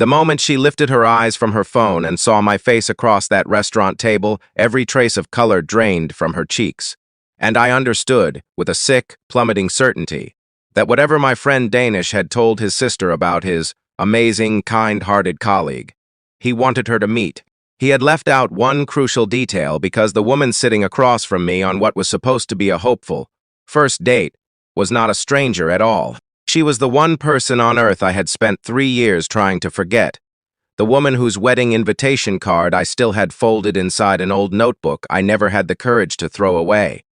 The moment she lifted her eyes from her phone and saw my face across that restaurant table, every trace of color drained from her cheeks. And I understood, with a sick, plummeting certainty, that whatever my friend Danish had told his sister about his amazing, kind-hearted colleague, he wanted her to meet. He had left out one crucial detail because the woman sitting across from me on what was supposed to be a hopeful first date was not a stranger at all. She was the one person on earth I had spent 3 years trying to forget, the woman whose wedding invitation card I still had folded inside an old notebook I never had the courage to throw away.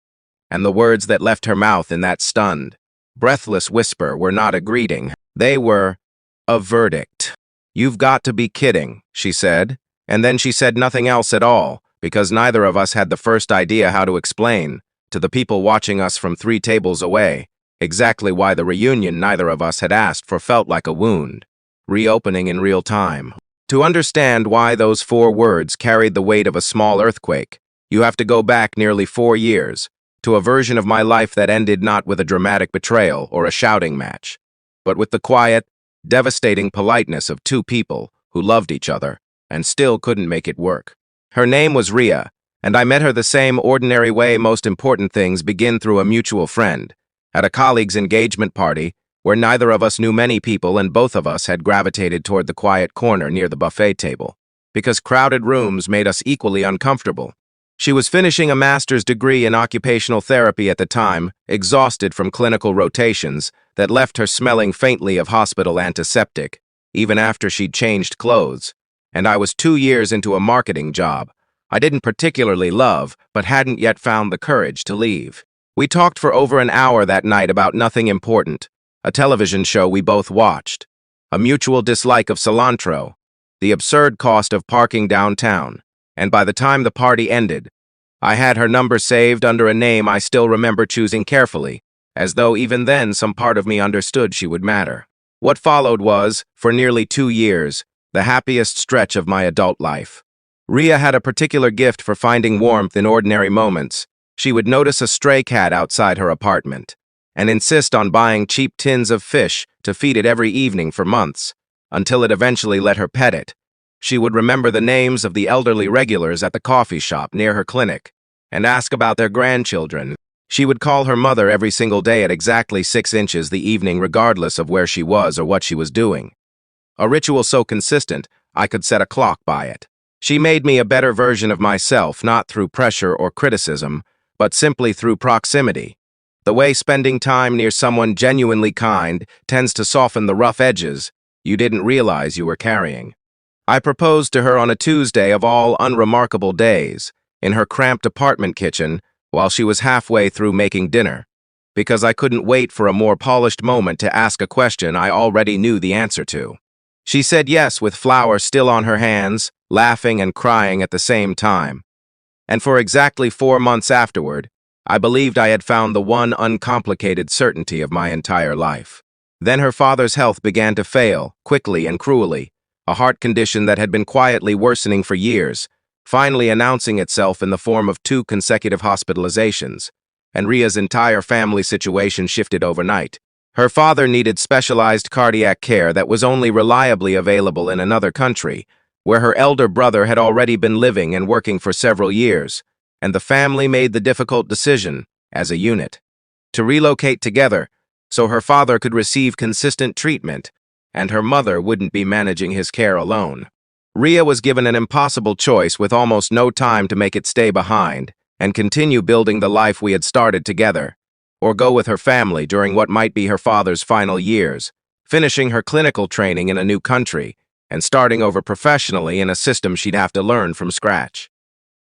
And the words that left her mouth in that stunned, breathless whisper were not a greeting. They were a verdict. "You've got to be kidding," she said. And then she said nothing else at all, because neither of us had the first idea how to explain, to the people watching us from 3 tables away, exactly why the reunion neither of us had asked for felt like a wound, reopening in real time. To understand why those 4 words carried the weight of a small earthquake, you have to go back nearly 4 years, to a version of my life that ended not with a dramatic betrayal or a shouting match, but with the quiet, devastating politeness of 2 people who loved each other and still couldn't make it work. Her name was Ria, and I met her the same ordinary way most important things begin through a mutual friend, at a colleague's engagement party where neither of us knew many people and both of us had gravitated toward the quiet corner near the buffet table, because crowded rooms made us equally uncomfortable. She was finishing a master's degree in occupational therapy at the time, exhausted from clinical rotations that left her smelling faintly of hospital antiseptic, even after she'd changed clothes. And I was 2 years into a marketing job I didn't particularly love, but hadn't yet found the courage to leave. We talked for over an hour that night about nothing important, a television show we both watched, a mutual dislike of cilantro, the absurd cost of parking downtown, and by the time the party ended, I had her number saved under a name I still remember choosing carefully, as though even then some part of me understood she would matter. What followed was, for nearly 2 years, the happiest stretch of my adult life. Ria had a particular gift for finding warmth in ordinary moments. She would notice a stray cat outside her apartment and insist on buying cheap tins of fish to feed it every evening for months, until it eventually let her pet it. She would remember the names of the elderly regulars at the coffee shop near her clinic and ask about their grandchildren. She would call her mother every single day at exactly 6 inches the evening regardless of where she was or what she was doing. A ritual so consistent, I could set a clock by it. She made me a better version of myself, not through pressure or criticism, but simply through proximity. The way spending time near someone genuinely kind tends to soften the rough edges you didn't realize you were carrying. I proposed to her on a Tuesday of all unremarkable days, in her cramped apartment kitchen, while she was halfway through making dinner, because I couldn't wait for a more polished moment to ask a question I already knew the answer to. She said yes with flour still on her hands, laughing and crying at the same time. And for exactly 4 months afterward, I believed I had found the one uncomplicated certainty of my entire life. Then her father's health began to fail, quickly and cruelly, a heart condition that had been quietly worsening for years, finally announcing itself in the form of 2 consecutive hospitalizations, and Ria's entire family situation shifted overnight. Her father needed specialized cardiac care that was only reliably available in another country, where her elder brother had already been living and working for several years, and the family made the difficult decision, as a unit, to relocate together so her father could receive consistent treatment and her mother wouldn't be managing his care alone. Ria was given an impossible choice with almost no time to make it stay behind and continue building the life we had started together, or go with her family during what might be her father's final years, finishing her clinical training in a new country and starting over professionally in a system she'd have to learn from scratch.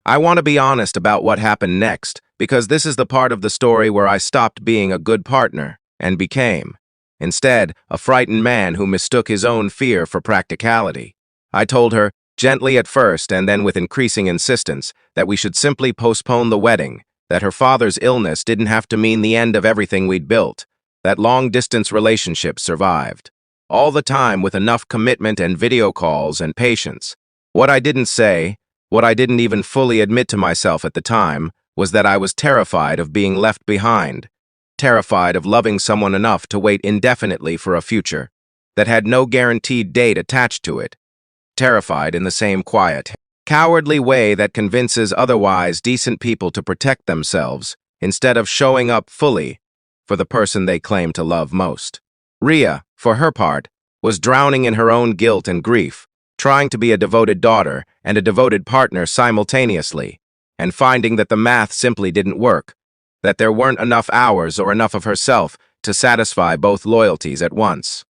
I want to be honest about what happened next, because this is the part of the story where I stopped being a good partner and became, instead, a frightened man who mistook his own fear for practicality. I told her, gently at first and then with increasing insistence, that we should simply postpone the wedding, that her father's illness didn't have to mean the end of everything we'd built, that long-distance relationships survived. All the time with enough commitment and video calls and patience. What I didn't say, what I didn't even fully admit to myself at the time, was that I was terrified of being left behind, terrified of loving someone enough to wait indefinitely for a future. that had no guaranteed date attached to it, terrified in the same quiet, cowardly way that convinces otherwise decent people to protect themselves instead of showing up fully for the person they claim to love most. Ria, for her part, was drowning in her own guilt and grief, trying to be a devoted daughter and a devoted partner simultaneously, and finding that the math simply didn't work, that there weren't enough hours or enough of herself to satisfy both loyalties at once.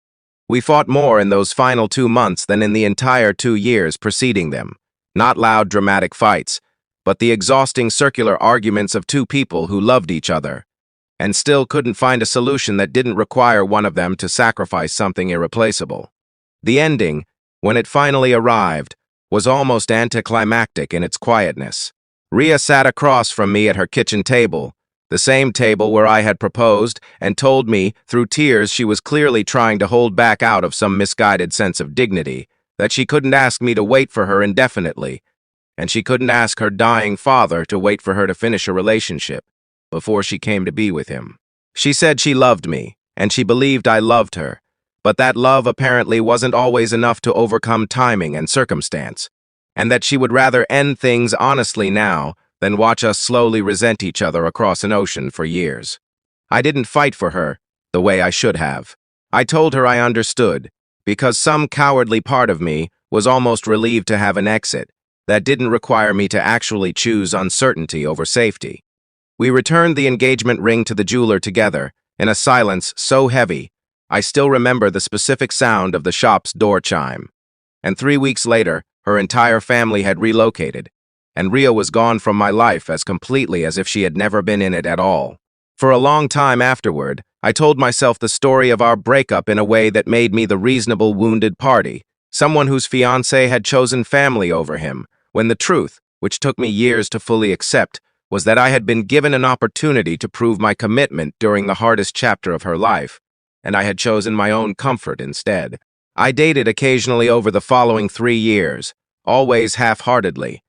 We fought more in those final 2 months than in the entire 2 years preceding them. Not loud, dramatic fights, but the exhausting circular arguments of two people who loved each other, and still couldn't find a solution that didn't require one of them to sacrifice something irreplaceable. The ending, when it finally arrived, was almost anticlimactic in its quietness. Ria sat across from me at her kitchen table, the same table where I had proposed, and told me, through tears she was clearly trying to hold back out of some misguided sense of dignity, that she couldn't ask me to wait for her indefinitely, and she couldn't ask her dying father to wait for her to finish a relationship before she came to be with him. She said she loved me, and she believed I loved her, but that love apparently wasn't always enough to overcome timing and circumstance, and that she would rather end things honestly now than watch us slowly resent each other across an ocean for years. I didn't fight for her the way I should have. I told her I understood, because some cowardly part of me was almost relieved to have an exit that didn't require me to actually choose uncertainty over safety. We returned the engagement ring to the jeweler together, in a silence so heavy, I still remember the specific sound of the shop's door chime. And 3 weeks later, her entire family had relocated, and Ria was gone from my life as completely as if she had never been in it at all. For a long time afterward, I told myself the story of our breakup in a way that made me the reasonable wounded party, someone whose fiancé had chosen family over him, when the truth, which took me years to fully accept, was that I had been given an opportunity to prove my commitment during the hardest chapter of her life, and I had chosen my own comfort instead. I dated occasionally over the following 3 years, always half-heartedly,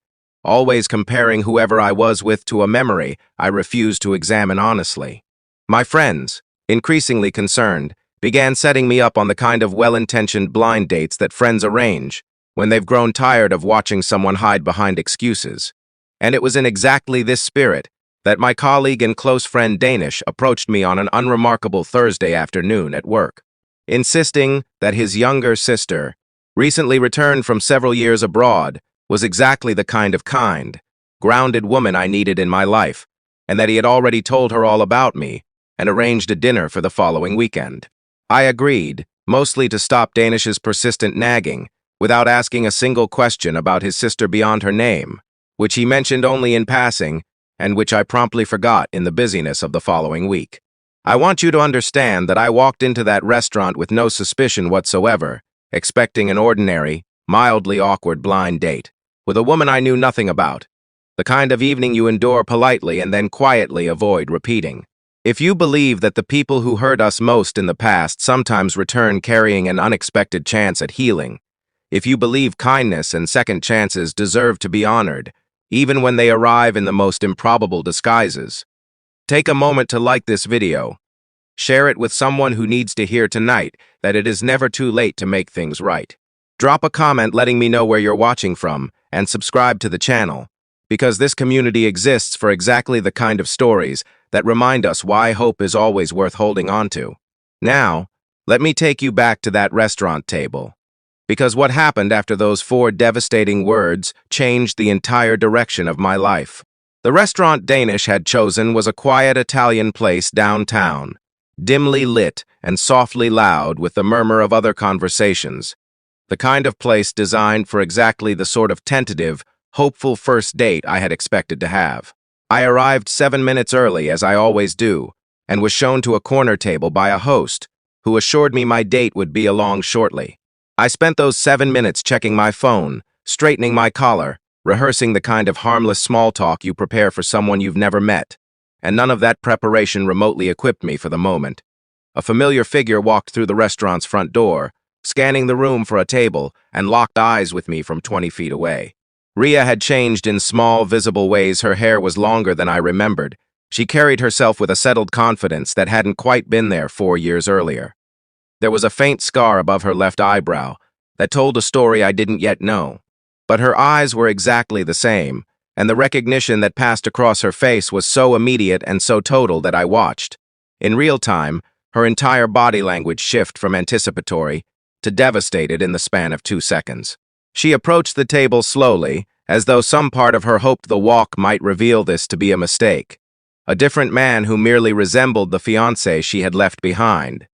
always comparing whoever I was with to a memory I refused to examine honestly. My friends, increasingly concerned, began setting me up on the kind of well-intentioned blind dates that friends arrange when they've grown tired of watching someone hide behind excuses. And it was in exactly this spirit that my colleague and close friend Danish approached me on an unremarkable Thursday afternoon at work, insisting that his younger sister, recently returned from several years abroad, was exactly the kind, grounded woman I needed in my life, and that he had already told her all about me and arranged a dinner for the following weekend. I agreed, mostly to stop Danish's persistent nagging, without asking a single question about his sister beyond her name, which he mentioned only in passing, and which I promptly forgot in the busyness of the following week. I want you to understand that I walked into that restaurant with no suspicion whatsoever, expecting an ordinary, mildly awkward blind date with a woman I knew nothing about, the kind of evening you endure politely and then quietly avoid repeating. If you believe that the people who hurt us most in the past sometimes return carrying an unexpected chance at healing, if you believe kindness and second chances deserve to be honored, even when they arrive in the most improbable disguises, take a moment to like this video. Share it with someone who needs to hear tonight that it is never too late to make things right. Drop a comment letting me know where you're watching from, and subscribe to the channel, because this community exists for exactly the kind of stories that remind us why hope is always worth holding on to. Now, let me take you back to that restaurant table, because what happened after those 4 devastating words changed the entire direction of my life. The restaurant Danish had chosen was a quiet Italian place downtown, dimly lit and softly loud with the murmur of other conversations, the kind of place designed for exactly the sort of tentative, hopeful first date I had expected to have. I arrived 7 minutes early, as I always do, and was shown to a corner table by a host who assured me my date would be along shortly. I spent those 7 minutes checking my phone, straightening my collar, rehearsing the kind of harmless small talk you prepare for someone you've never met, and none of that preparation remotely equipped me for the moment. A familiar figure walked through the restaurant's front door, scanning the room for a table, and locked eyes with me from 20 feet away. Ria had changed in small, visible ways. Her hair was longer than I remembered. She carried herself with a settled confidence that hadn't quite been there 4 years earlier. There was a faint scar above her left eyebrow that told a story I didn't yet know. But her eyes were exactly the same, and the recognition that passed across her face was so immediate and so total that I watched. In real time, her entire body language shifted from anticipatory to devastated in the span of 2 seconds. She approached the table slowly, as though some part of her hoped the walk might reveal this to be a mistake. A different man who merely resembled the fiancé she had left behind.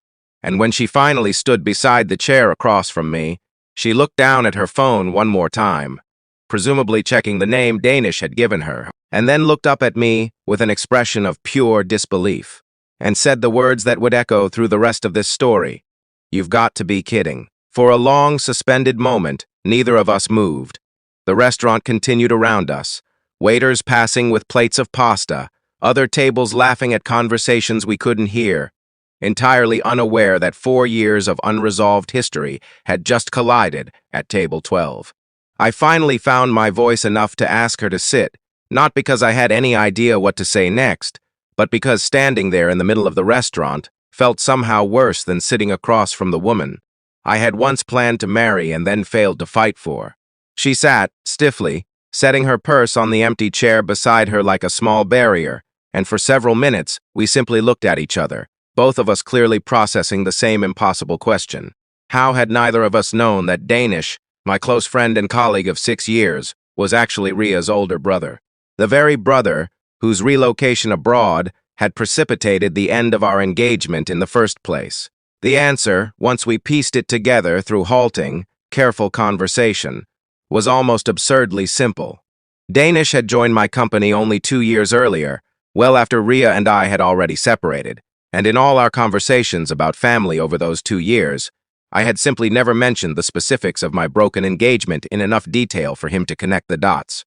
And when she finally stood beside the chair across from me, she looked down at her phone one more time, presumably checking the name Danish had given her, and then looked up at me with an expression of pure disbelief, and said the words that would echo through the rest of this story. "You've got to be kidding." For a long, suspended moment, neither of us moved. The restaurant continued around us, waiters passing with plates of pasta, other tables laughing at conversations we couldn't hear, entirely unaware that 4 years of unresolved history had just collided at table 12. I finally found my voice enough to ask her to sit, not because I had any idea what to say next, but because standing there in the middle of the restaurant felt somehow worse than sitting across from the woman I had once planned to marry and then failed to fight for. She sat, stiffly, setting her purse on the empty chair beside her like a small barrier, and for several minutes we simply looked at each other, both of us clearly processing the same impossible question. How had neither of us known that Danish, my close friend and colleague of 6 years, was actually Ria's older brother? The very brother whose relocation abroad had precipitated the end of our engagement in the first place. The answer, once we pieced it together through halting, careful conversation, was almost absurdly simple. Danish had joined my company only 2 years earlier, well after Ria and I had already separated, and in all our conversations about family over those 2 years, I had simply never mentioned the specifics of my broken engagement in enough detail for him to connect the dots,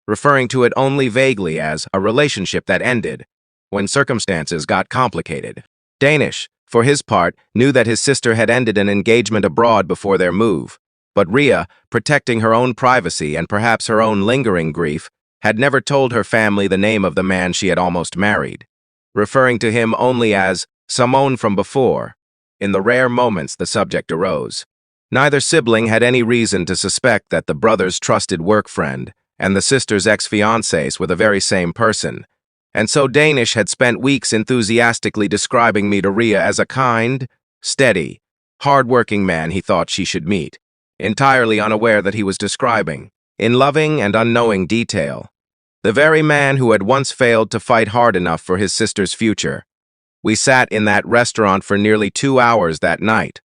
referring to it only vaguely as a relationship that ended when circumstances got complicated. Danish, for his part, knew that his sister had ended an engagement abroad before their move, but Ria, protecting her own privacy and perhaps her own lingering grief, had never told her family the name of the man she had almost married, referring to him only as Simone from before. In the rare moments the subject arose. Neither sibling had any reason to suspect that the brother's trusted work friend and the sister's ex-fiancés were the very same person, and so Danish had spent weeks enthusiastically describing me to Ria as a kind, steady, hard-working man he thought she should meet, entirely unaware that he was describing, in loving and unknowing detail, the very man who had once failed to fight hard enough for his sister's future. We sat in that restaurant for nearly 2 hours that night,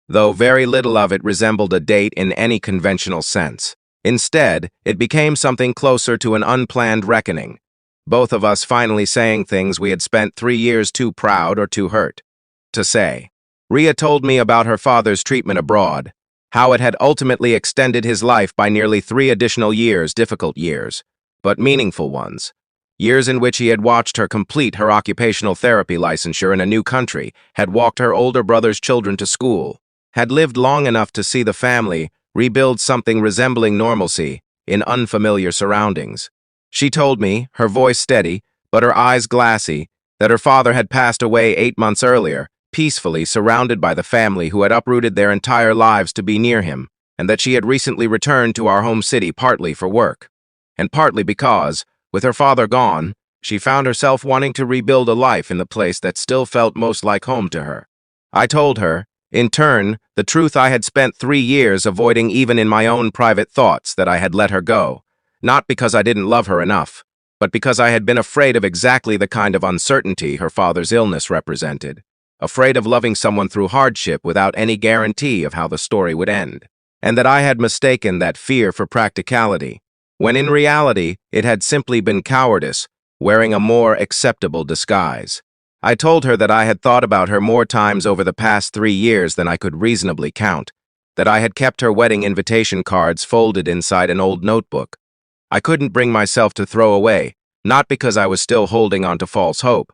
though very little of it resembled a date in any conventional sense. Instead, it became something closer to an unplanned reckoning, both of us finally saying things we had spent 3 years too proud or too hurt to say. Ria told me about her father's treatment abroad, how it had ultimately extended his life by nearly 3 additional years, difficult years, but meaningful ones. Years in which he had watched her complete her occupational therapy licensure in a new country, had walked her older brother's children to school, had lived long enough to see the family rebuild something resembling normalcy in unfamiliar surroundings. She told me, her voice steady, but her eyes glassy, that her father had passed away 8 months earlier, peacefully surrounded by the family who had uprooted their entire lives to be near him, and that she had recently returned to our home city partly for work, and partly because, with her father gone, she found herself wanting to rebuild a life in the place that still felt most like home to her. I told her, in turn, the truth I had spent 3 years avoiding even in my own private thoughts, that I had let her go, not because I didn't love her enough, but because I had been afraid of exactly the kind of uncertainty her father's illness represented, afraid of loving someone through hardship without any guarantee of how the story would end, and that I had mistaken that fear for practicality, when in reality it had simply been cowardice, wearing a more acceptable disguise. I told her that I had thought about her more times over the past 3 years than I could reasonably count, that I had kept her wedding invitation cards folded inside an old notebook I couldn't bring myself to throw away, not because I was still holding on to false hope,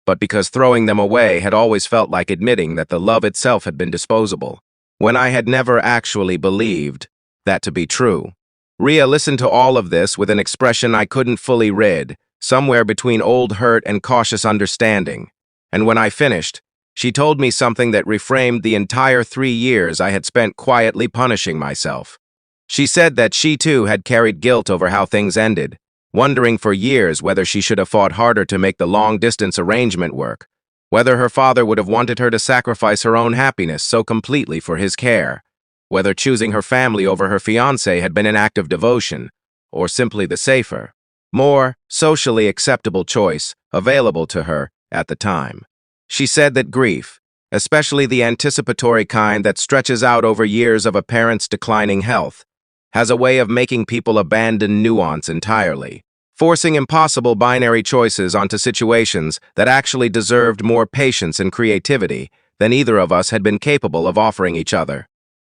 but because throwing them away had always felt like admitting that the love itself had been disposable, when I had never actually believed that to be true. Ria listened to all of this with an expression I couldn't fully rid, somewhere between old hurt and cautious understanding, and when I finished, She told me something that reframed the entire 3 years I had spent quietly punishing myself. She said that she too had carried guilt over how things ended, wondering for years whether she should have fought harder to make the long-distance arrangement work, whether her father would have wanted her to sacrifice her own happiness so completely for his care, whether choosing her family over her fiancé had been an act of devotion, or simply the safer, more socially acceptable choice available to her at the time. She said that grief, especially the anticipatory kind that stretches out over years of a parent's declining health, has a way of making people abandon nuance entirely, forcing impossible binary choices onto situations that actually deserved more patience and creativity than either of us had been capable of offering each other.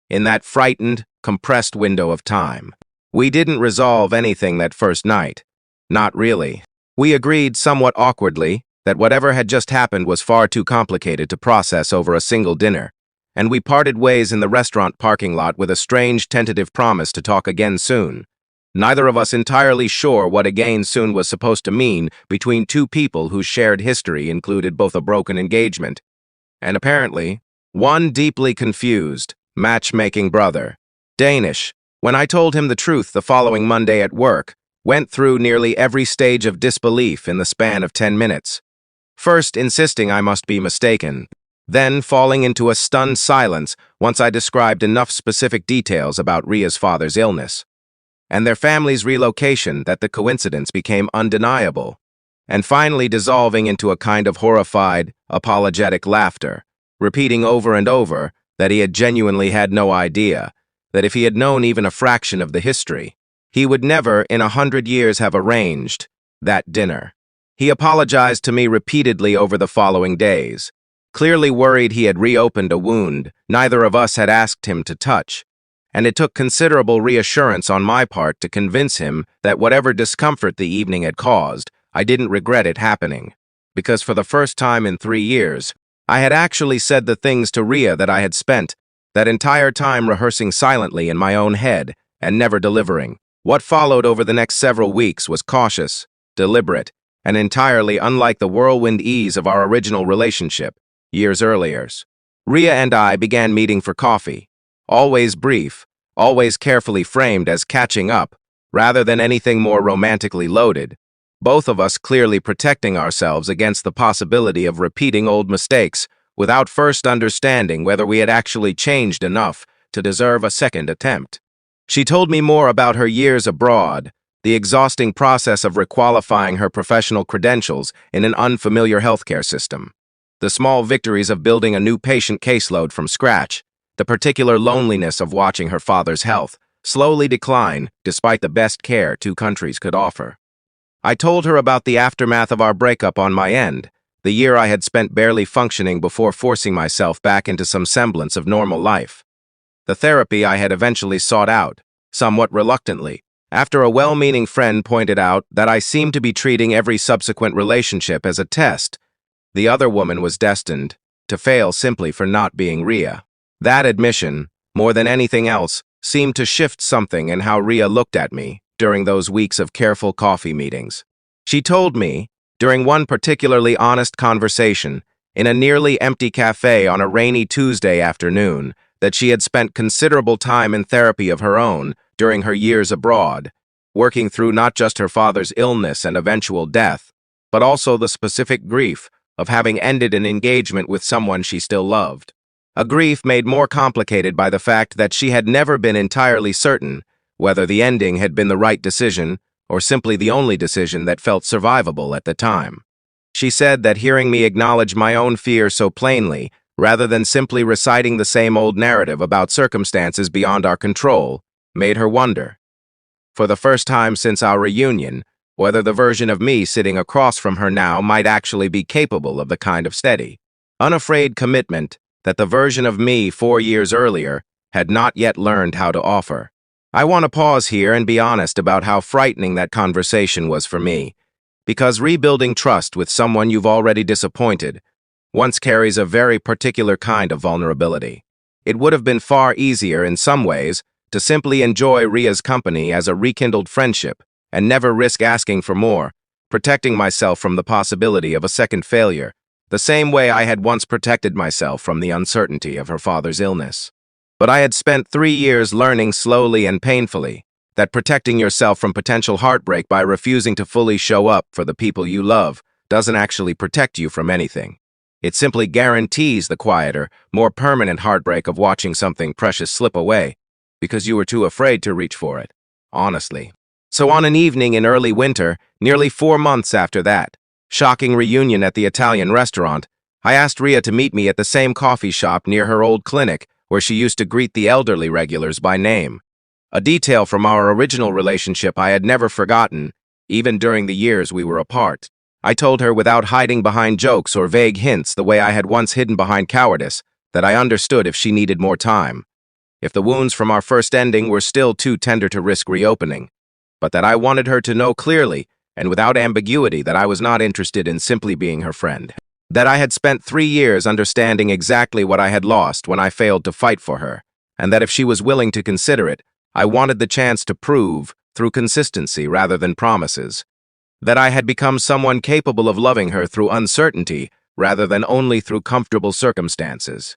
In that frightened, compressed window of time, we didn't resolve anything that first night. Not really. We agreed somewhat awkwardly that whatever had just happened was far too complicated to process over a single dinner, and we parted ways in the restaurant parking lot with a strange tentative promise to talk again soon. Neither of us entirely sure what again soon was supposed to mean between two people whose shared history included both a broken engagement and, apparently, one deeply confused, matchmaking brother. Danish, when I told him the truth the following Monday at work, went through nearly every stage of disbelief in the span of 10 minutes. First insisting I must be mistaken, then falling into a stunned silence once I described enough specific details about Ria's father's illness and their family's relocation that the coincidence became undeniable, and finally dissolving into a kind of horrified, apologetic laughter, repeating over and over that he had genuinely had no idea, that if he had known even a fraction of the history, he would never in 100 years have arranged that dinner. He apologized to me repeatedly over the following days, clearly worried he had reopened a wound neither of us had asked him to touch, and it took considerable reassurance on my part to convince him that whatever discomfort the evening had caused, I didn't regret it happening, because for the first time in 3 years, I had actually said the things to Ria that I had spent that entire time rehearsing silently in my own head and never delivering. What followed over the next several weeks was cautious, deliberate, and entirely unlike the whirlwind ease of our original relationship, years earlier. Ria and I began meeting for coffee, always brief, always carefully framed as catching up, rather than anything more romantically loaded, both of us clearly protecting ourselves against the possibility of repeating old mistakes without first understanding whether we had actually changed enough to deserve a second attempt. She told me more about her years abroad, the exhausting process of requalifying her professional credentials in an unfamiliar healthcare system, the small victories of building a new patient caseload from scratch, the particular loneliness of watching her father's health slowly decline despite the best care 2 countries could offer. I told her about the aftermath of our breakup on my end, the year I had spent barely functioning before forcing myself back into some semblance of normal life. The therapy I had eventually sought out, somewhat reluctantly, after a well-meaning friend pointed out that I seemed to be treating every subsequent relationship as a test. The other woman was destined to fail simply for not being Ria. That admission, more than anything else, seemed to shift something in how Ria looked at me during those weeks of careful coffee meetings. She told me, during one particularly honest conversation, in a nearly empty cafe on a rainy Tuesday afternoon, that she had spent considerable time in therapy of her own during her years abroad, working through not just her father's illness and eventual death, but also the specific grief of having ended an engagement with someone she still loved. A grief made more complicated by the fact that she had never been entirely certain whether the ending had been the right decision or simply the only decision that felt survivable at the time. She said that hearing me acknowledge my own fear so plainly, rather than simply reciting the same old narrative about circumstances beyond our control, made her wonder, for the first time since our reunion, whether the version of me sitting across from her now might actually be capable of the kind of steady, unafraid commitment that the version of me 4 years earlier had not yet learned how to offer. I want to pause here and be honest about how frightening that conversation was for me, because rebuilding trust with someone you've already disappointed once carries a very particular kind of vulnerability. It would have been far easier in some ways to simply enjoy Ria's company as a rekindled friendship and never risk asking for more, protecting myself from the possibility of a second failure the same way I had once protected myself from the uncertainty of her father's illness. But I had spent 3 years learning slowly and painfully that protecting yourself from potential heartbreak by refusing to fully show up for the people you love doesn't actually protect you from anything. It simply guarantees the quieter, more permanent heartbreak of watching something precious slip away because you were too afraid to reach for it, honestly. So on an evening in early winter, nearly 4 months after that shocking reunion at the Italian restaurant, I asked Ria to meet me at the same coffee shop near her old clinic where she used to greet the elderly regulars by name. A detail from our original relationship I had never forgotten, even during the years we were apart. I told her without hiding behind jokes or vague hints the way I had once hidden behind cowardice, that I understood if she needed more time, if the wounds from our first ending were still too tender to risk reopening, but that I wanted her to know clearly and without ambiguity that I was not interested in simply being her friend. That I had spent 3 years understanding exactly what I had lost when I failed to fight for her, and that if she was willing to consider it, I wanted the chance to prove, through consistency rather than promises, that I had become someone capable of loving her through uncertainty rather than only through comfortable circumstances.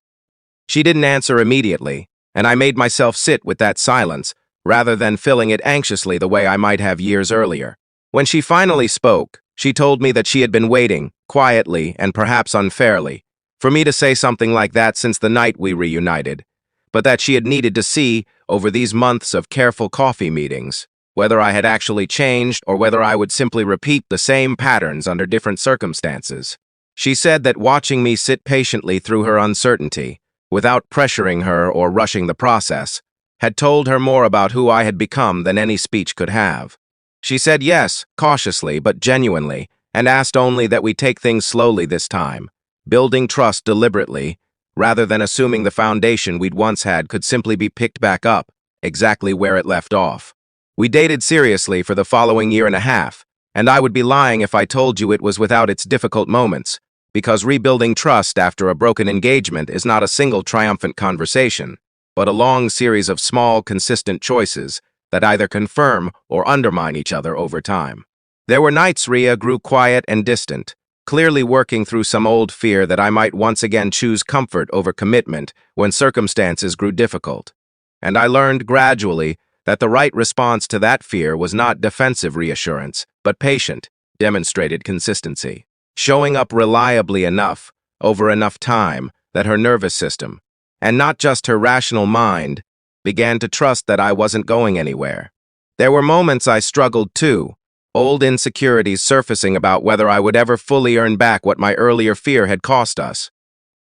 She didn't answer immediately, and I made myself sit with that silence rather than filling it anxiously the way I might have years earlier. When she finally spoke, she told me that she had been waiting, quietly and perhaps unfairly, for me to say something like that since the night we reunited, but that she had needed to see, over these months of careful coffee meetings, whether I had actually changed or whether I would simply repeat the same patterns under different circumstances. She said that watching me sit patiently through her uncertainty, without pressuring her or rushing the process, had told her more about who I had become than any speech could have. She said yes, cautiously but genuinely, and asked only that we take things slowly this time, building trust deliberately, rather than assuming the foundation we'd once had could simply be picked back up, exactly where it left off. We dated seriously for the following 1.5 years, and I would be lying if I told you it was without its difficult moments, because rebuilding trust after a broken engagement is not a single triumphant conversation, but a long series of small, consistent choices that either confirm or undermine each other over time. There were nights Ria grew quiet and distant, clearly working through some old fear that I might once again choose comfort over commitment when circumstances grew difficult. And I learned gradually that the right response to that fear was not defensive reassurance, but patient, demonstrated consistency, showing up reliably enough, over enough time, that her nervous system, and not just her rational mind, began to trust that I wasn't going anywhere. There were moments I struggled too, old insecurities surfacing about whether I would ever fully earn back what my earlier fear had cost us,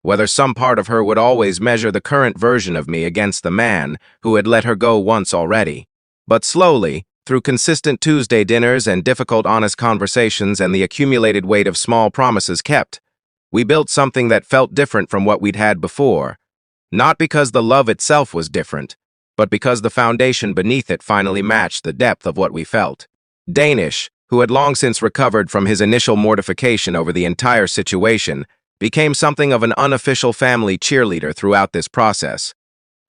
whether some part of her would always measure the current version of me against the man who had let her go once already. But slowly, through consistent Tuesday dinners and difficult honest conversations and the accumulated weight of small promises kept, we built something that felt different from what we'd had before, not because the love itself was different, but because the foundation beneath it finally matched the depth of what we felt. Danish, who had long since recovered from his initial mortification over the entire situation, became something of an unofficial family cheerleader throughout this process,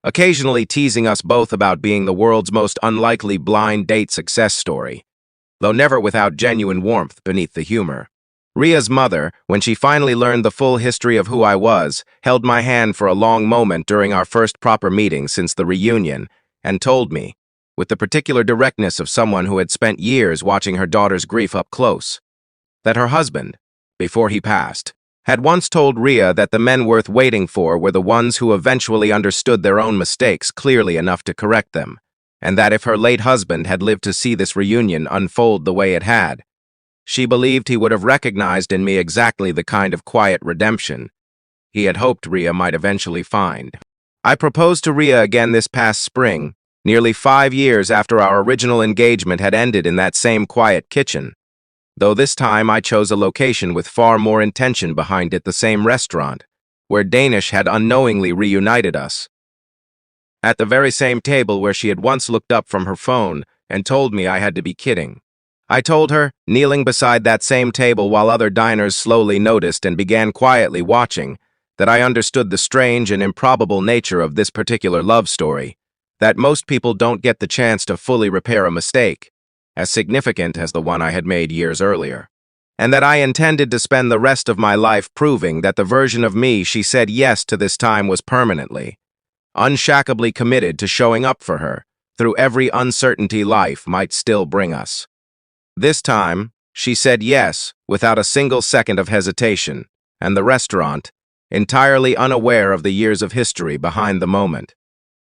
occasionally teasing us both about being the world's most unlikely blind date success story, though never without genuine warmth beneath the humor. Ria's mother, when she finally learned the full history of who I was, held my hand for a long moment during our first proper meeting since the reunion, and told me, with the particular directness of someone who had spent years watching her daughter's grief up close, that her husband, before he passed, had once told Ria that the men worth waiting for were the ones who eventually understood their own mistakes clearly enough to correct them, and that if her late husband had lived to see this reunion unfold the way it had, she believed he would have recognized in me exactly the kind of quiet redemption he had hoped Ria might eventually find. I proposed to Ria again this past spring, nearly 5 years after our original engagement had ended in that same quiet kitchen, though this time I chose a location with far more intention behind it, the same restaurant, where Danish had unknowingly reunited us. At the very same table where she had once looked up from her phone and told me I had to be kidding. I told her, kneeling beside that same table while other diners slowly noticed and began quietly watching, that I understood the strange and improbable nature of this particular love story, that most people don't get the chance to fully repair a mistake, as significant as the one I had made years earlier. and that I intended to spend the rest of my life proving that the version of me she said yes to this time was permanently, unshackably committed to showing up for her through every uncertainty life might still bring us. This time, she said yes without a single second of hesitation, and the restaurant, entirely unaware of the years of history behind the moment,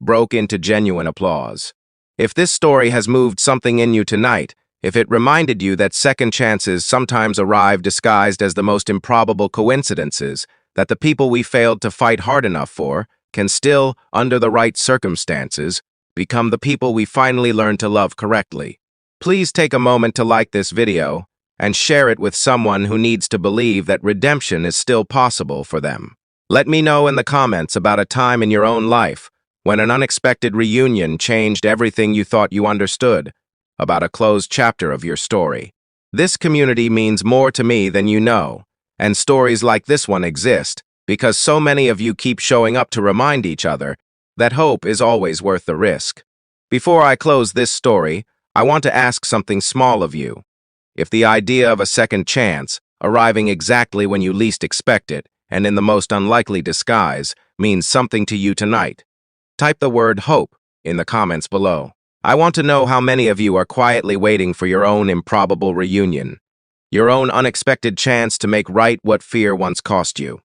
broke into genuine applause. If this story has moved something in you tonight, if it reminded you that second chances sometimes arrive disguised as the most improbable coincidences, that the people we failed to fight hard enough for can still, under the right circumstances, become the people we finally learn to love correctly. Please take a moment to like this video and share it with someone who needs to believe that redemption is still possible for them. Let me know in the comments about a time in your own life when an unexpected reunion changed everything you thought you understood about a closed chapter of your story. This community means more to me than you know, and stories like this one exist because so many of you keep showing up to remind each other that hope is always worth the risk. Before I close this story, I want to ask something small of you. If the idea of a second chance, arriving exactly when you least expect it, and in the most unlikely disguise, means something to you tonight, type the word hope in the comments below. I want to know how many of you are quietly waiting for your own improbable reunion, your own unexpected chance to make right what fear once cost you.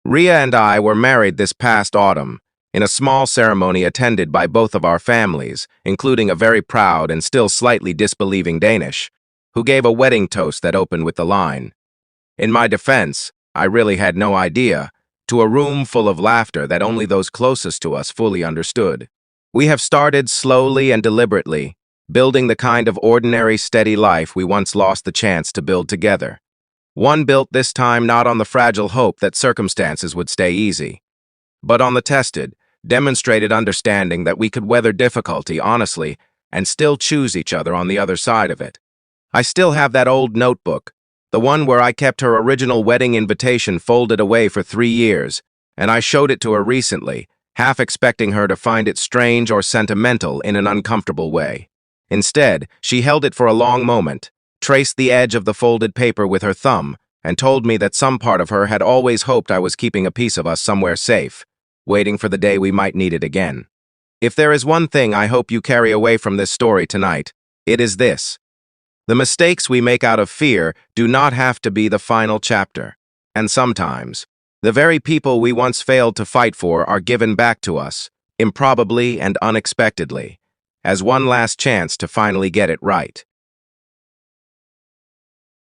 Ria and I were married this past autumn, in a small ceremony attended by both of our families, including a very proud and still slightly disbelieving Danish, who gave a wedding toast that opened with the line, "In my defense, I really had no idea," to a room full of laughter that only those closest to us fully understood. We have started slowly and deliberately, building the kind of ordinary, steady life we once lost the chance to build together. One built this time not on the fragile hope that circumstances would stay easy, but on the tested, demonstrated understanding that we could weather difficulty honestly and still choose each other on the other side of it. I still have that old notebook, the one where I kept her original wedding invitation folded away for 3 years, and I showed it to her recently, half expecting her to find it strange or sentimental in an uncomfortable way. Instead, she held it for a long moment, traced the edge of the folded paper with her thumb, and told me that some part of her had always hoped I was keeping a piece of us somewhere safe, waiting for the day we might need it again. If there is one thing I hope you carry away from this story tonight, it is this. The mistakes we make out of fear do not have to be the final chapter, and sometimes, the very people we once failed to fight for are given back to us, improbably and unexpectedly, as one last chance to finally get it right.